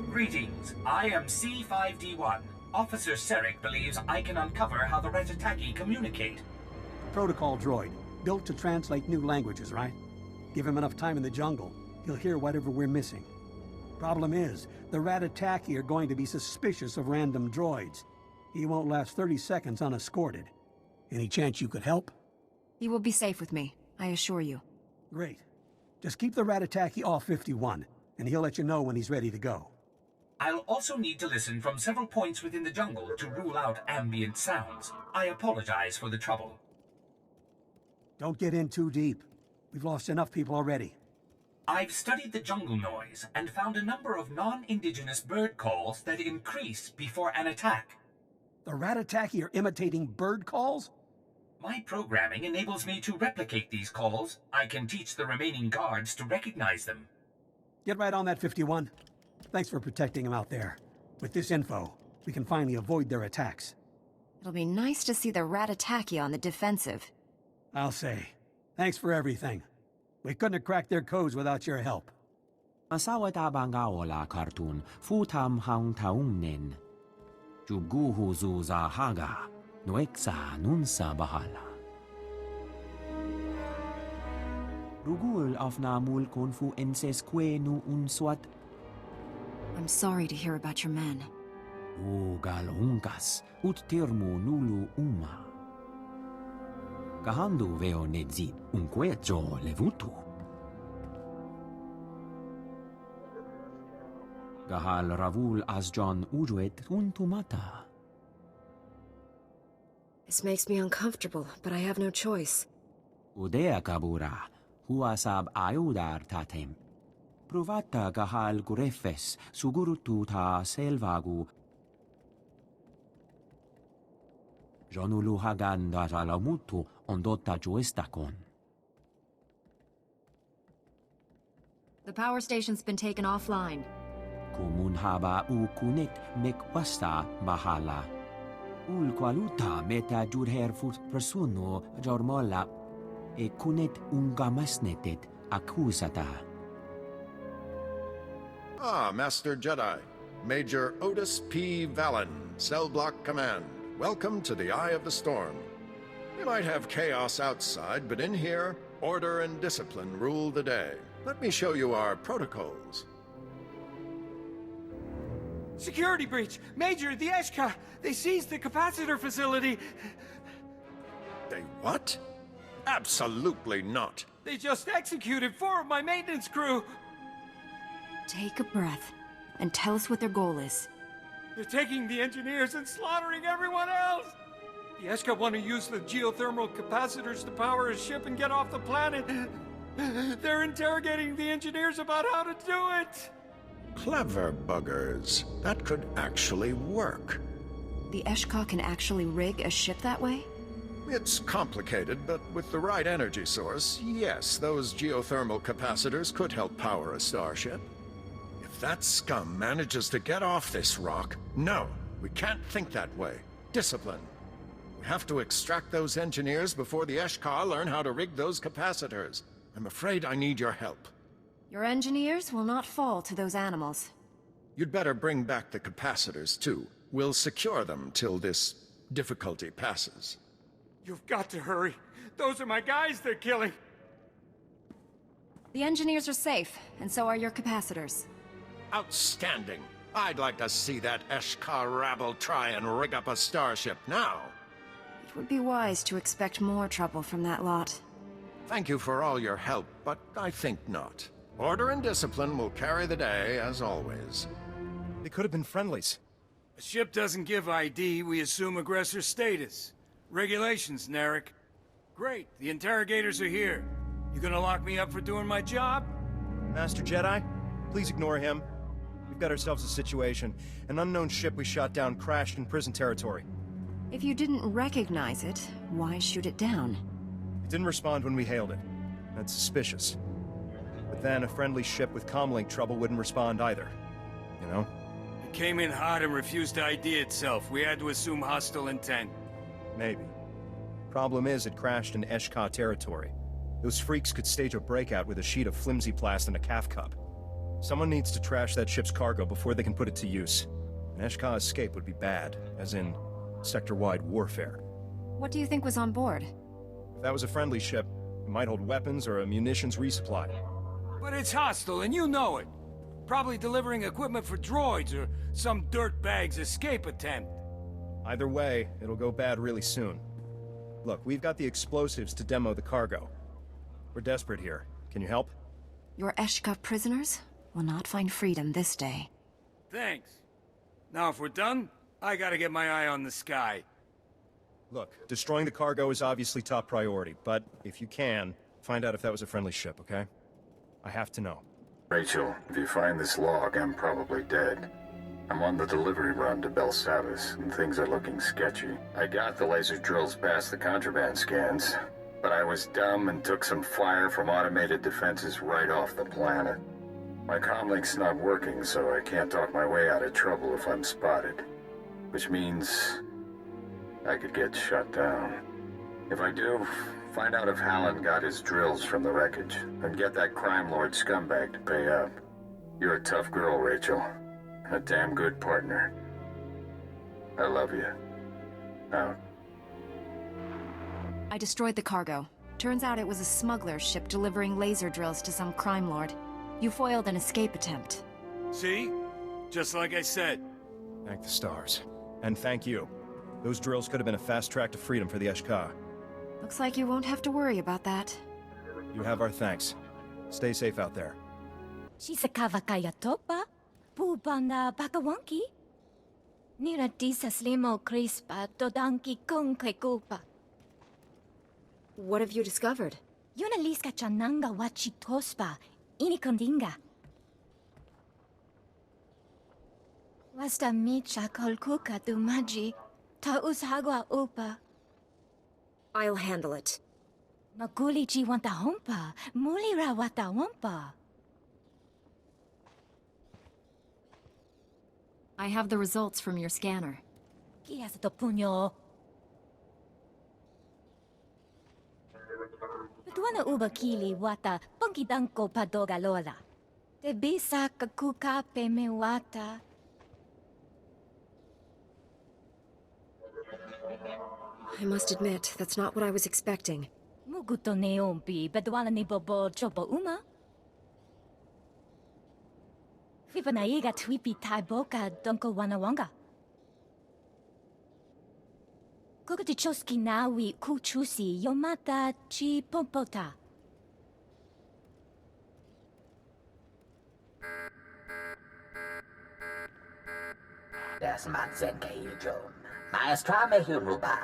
Greetings. I am C5D1. Officer Serek believes I can uncover how the Ratataki communicate. Protocol droid, built to translate new languages, right? Give him enough time in the jungle, he'll hear whatever we're missing. Problem is, the Ratataki are going to be suspicious of random droids. He won't last 30 seconds unescorted. Any chance you could help? He will be safe with me, I assure you. Great. Just keep the Ratataki off 51, and he'll let you know when he's ready to go. I'll also need to listen from several points within the jungle to rule out ambient sounds. I apologize for the trouble. Don't get in too deep. We've lost enough people already. I've studied the jungle noise and found a number of non-indigenous bird calls that increase before an attack. The Ratataki are imitating bird calls? My programming enables me to replicate these calls. I can teach the remaining guards to recognize them. Get right on that, 51. Thanks for protecting them out there. With this info, we can finally avoid their attacks. It'll be nice to see the Ratataki on the defensive. I'll say. Thanks for everything. We couldn't have cracked their codes without your help. Masawata bangaola cartoon futam hang taumnen. Juguhu zuza haga. Noeksa nunsa bahala. Rugul afna mulkon fu ensesque nu unswat. I'm sorry to hear about your men. Ugal unkas ut termu nulu uma. Kahandu veo nedzit unquejo levutu. Gahal ravul asjon ujuet untumata. This makes me uncomfortable, but I have no choice. Udea kabura, huasab ayudar tatem. Provata gahal gurefes sugurutu ta selvagu. Jonulu hagan datalamutu ondotta juestakon. The power station's been taken offline. Kumunhaba ukunet mekwasta bahala. Ul qualuta meta jurherfut presuno jormola e kunet ungamasnetet accusata. Ah, Master Jedi. Major Otis P. Valen, Cell Block Command. Welcome to the Eye of the Storm. We might have chaos outside, but in here, order and discipline rule the day. Let me show you our protocols. Security breach! Major, the Esh-kha! They seized the capacitor facility! They what? Absolutely not. They just executed 4 of my maintenance crew! Take a breath, and tell us what their goal is. They're taking the engineers and slaughtering everyone else! The Esh-kha want to use the geothermal capacitors to power a ship and get off the planet! They're interrogating the engineers about how to do it! Clever buggers. That could actually work. The Esh-kha can actually rig a ship that way? It's complicated, but with the right energy source, yes, those geothermal capacitors could help power a starship. If that scum manages to get off this rock, no, we can't think that way. Discipline. We have to extract those engineers before the Esh-kha learn how to rig those capacitors. I'm afraid I need your help. Your engineers will not fall to those animals. You'd better bring back the capacitors, too. We'll secure them till this difficulty passes. You've got to hurry. Those are my guys they're killing. The engineers are safe, and so are your capacitors. Outstanding. I'd like to see that Esh-kha rabble try and rig up a starship now. It would be wise to expect more trouble from that lot. Thank you for all your help, but I think not. Order and discipline will carry the day, as always. They could have been friendlies. A ship doesn't give ID, we assume aggressor status. Regulations, Narek. Great, the interrogators are here. You gonna lock me up for doing my job? Master Jedi, please ignore him. We've got ourselves a situation. An unknown ship we shot down crashed in prison territory. If you didn't recognize it, why shoot it down? It didn't respond when we hailed it. That's suspicious. But then a friendly ship with comlink trouble wouldn't respond either. You know? It came in hot and refused to ID itself. We had to assume hostile intent. Maybe. Problem is, it crashed in Esh-kha territory. Those freaks could stage a breakout with a sheet of flimsy plast and a calf cup. Someone needs to trash that ship's cargo before they can put it to use. An Esh-kha escape would be bad, as in sector-wide warfare. What do you think was on board? If that was a friendly ship, it might hold weapons or a munitions resupply. But it's hostile, and you know it. Probably delivering equipment for droids or some dirtbag's escape attempt. Either way, it'll go bad really soon. Look, we've got the explosives to demo the cargo. We're desperate here. Can you help? Your Esh-kha prisoners will not find freedom this day. Thanks. Now if we're done, I gotta get my eye on the sky. Look, destroying the cargo is obviously top priority, but if you can, find out if that was a friendly ship, okay? I have to know. Rachel, if you find this log, I'm probably dead. I'm on the delivery run to Belsavis, and things are looking sketchy. I got the laser drills past the contraband scans, but I was dumb and took some fire from automated defenses right off the planet. My comlink's not working, so I can't talk my way out of trouble if I'm spotted. Which means I could get shut down. If I do, find out if Hallen got his drills from the wreckage, and get that crime lord scumbag to pay up. You're a tough girl, Rachel. A damn good partner. I love you. Out. I destroyed the cargo. Turns out it was a smuggler ship delivering laser drills to some crime lord. You foiled an escape attempt. See? Just like I said. Thank the stars. And thank you. Those drills could have been a fast track to freedom for the Esh-kha. Looks like you won't have to worry about that. You have our thanks. Stay safe out there. Shisakavakaya topa, pupanda bakawanki. Nira disas limo crispa, dodanki kunke kupa. What have you discovered? Yuna liska chananga wachi tospa, inikondinga. Wasta micha kolkuka dumaji, ta ushagwa upa. I'll handle it. Magulichi wanta hompa, mulira wata wampa. I have the results from your scanner. Kias to puño. Tuana uba kili wata, punkidanko padoga lola. Te bisa kakuka peme wata. I must admit, that's not what I was expecting. Muguto neompi, bedwala ni bobo chopo uma. Fipanaiga twipi tai boka donko wanawanga. Kukatichoski nawi kuchusi yomata chi pompota. Das Matzenke Hidron. Maestra Mehuruba.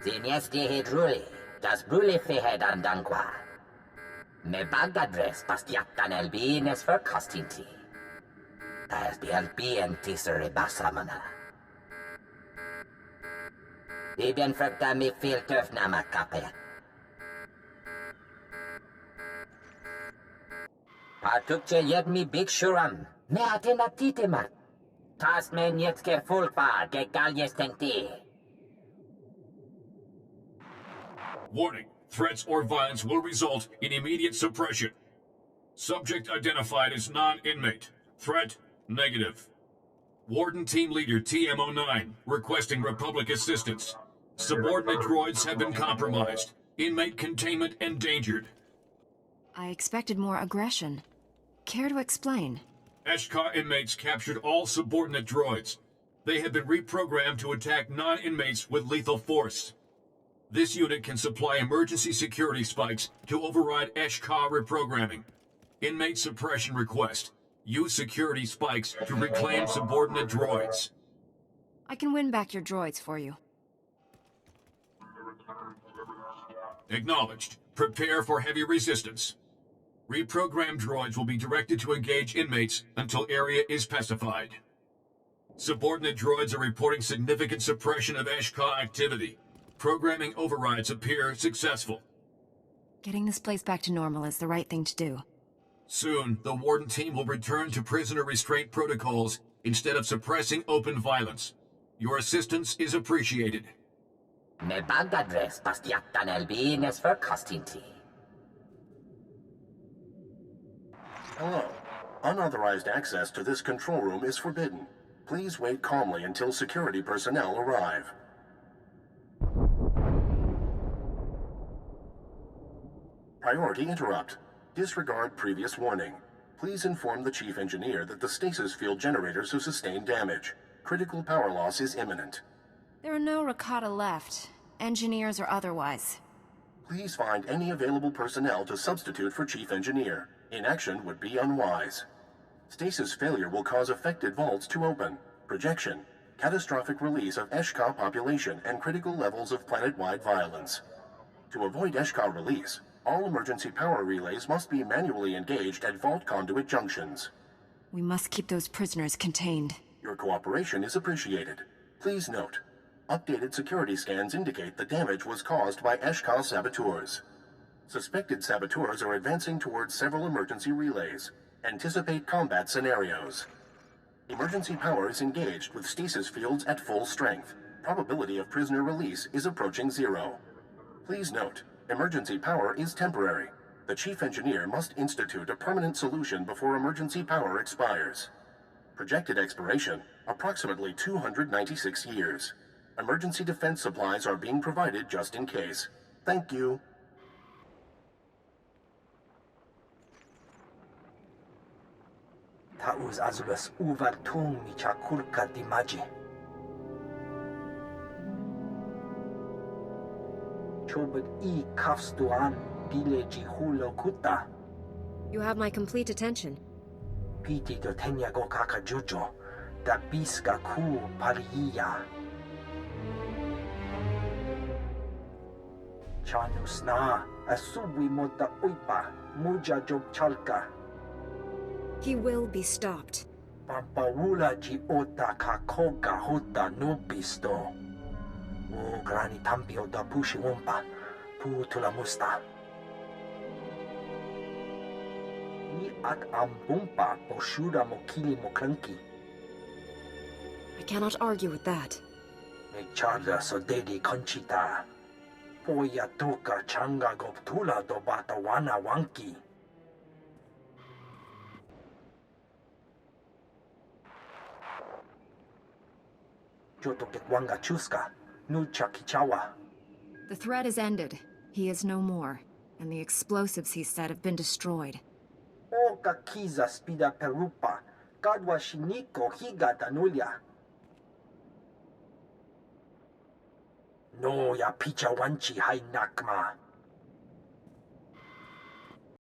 Ziniesti Hidruli. Das Bruli Fehedan Dankwa. Me bagadres pastiatan elbines för kastinti. Das BLBN tisere basamana. Ibn frukta mi filtöf namakape. Patukce jed mi big shuram. Me atenatitemat. Tas men jetske fulpa ge galjestenti. Warning. Threats or violence will result in immediate suppression. Subject identified as non-inmate. Threat, negative. Warden Team Leader TM-09, requesting Republic assistance. Subordinate droids have been compromised. Inmate containment endangered. I expected more aggression. Care to explain? Esh-kha inmates captured all subordinate droids. They have been reprogrammed to attack non-inmates with lethal force. This unit can supply emergency security spikes to override Esh-kha reprogramming. Inmate suppression request. Use security spikes to reclaim subordinate droids. I can win back your droids for you. Acknowledged. Prepare for heavy resistance. Reprogrammed droids will be directed to engage inmates until area is pacified. Subordinate droids are reporting significant suppression of Esh-kha activity. Programming overrides appear successful. Getting this place back to normal is the right thing to do. Soon, the Warden team will return to prisoner restraint protocols instead of suppressing open violence. Your assistance is appreciated. Ne bagadres bastiatan elbines for Costinti. Hello. Unauthorized access to this control room is forbidden. Please wait calmly until security personnel arrive. Priority interrupt. Disregard previous warning. Please inform the Chief Engineer that the stasis field generators have sustained damage. Critical power loss is imminent. There are no Rakata left, engineers or otherwise. Please find any available personnel to substitute for Chief Engineer. Inaction would be unwise. Stasis failure will cause affected vaults to open. Projection. Catastrophic release of Esh-kha population and critical levels of planet-wide violence. To avoid Esh-kha release, all emergency power relays must be manually engaged at vault conduit junctions. We must keep those prisoners contained. Your cooperation is appreciated. Please note, updated security scans indicate the damage was caused by Esh-kha saboteurs. Suspected saboteurs are advancing towards several emergency relays. Anticipate combat scenarios. Emergency power is engaged with stasis fields at full strength. Probability of prisoner release is approaching 0. Please note, emergency power is temporary. The Chief Engineer must institute a permanent solution before emergency power expires. Projected expiration, approximately 296 years. Emergency defense supplies are being provided just in case. Thank you. Tauz azubas uvartung michakulka dimaji. Chobad I kafstuan dileji hulo kuta. You have my complete attention. Piti do tenya go kakajujo. Da biska ku pariya. Chanus na asubi mota uipa muja job chalka. He will be stopped. Pampawula ji ota kakoga hota nubisto. O grani tampio da pushi wumpa, putula musta. Ni at ambumpa poshuda mokili moklanki. I cannot argue with that. Me charla so dedi conchita. Poya tuka changa goptula do batawana wanki. Joto Wanga Chuska, Nucha Kichawa. The threat is ended. He is no more, and the explosives he said have been destroyed. Oka Kiza Spida Perupa, Gadwa Shiniko Higa Danulia. No ya picha wanchi hai nakma.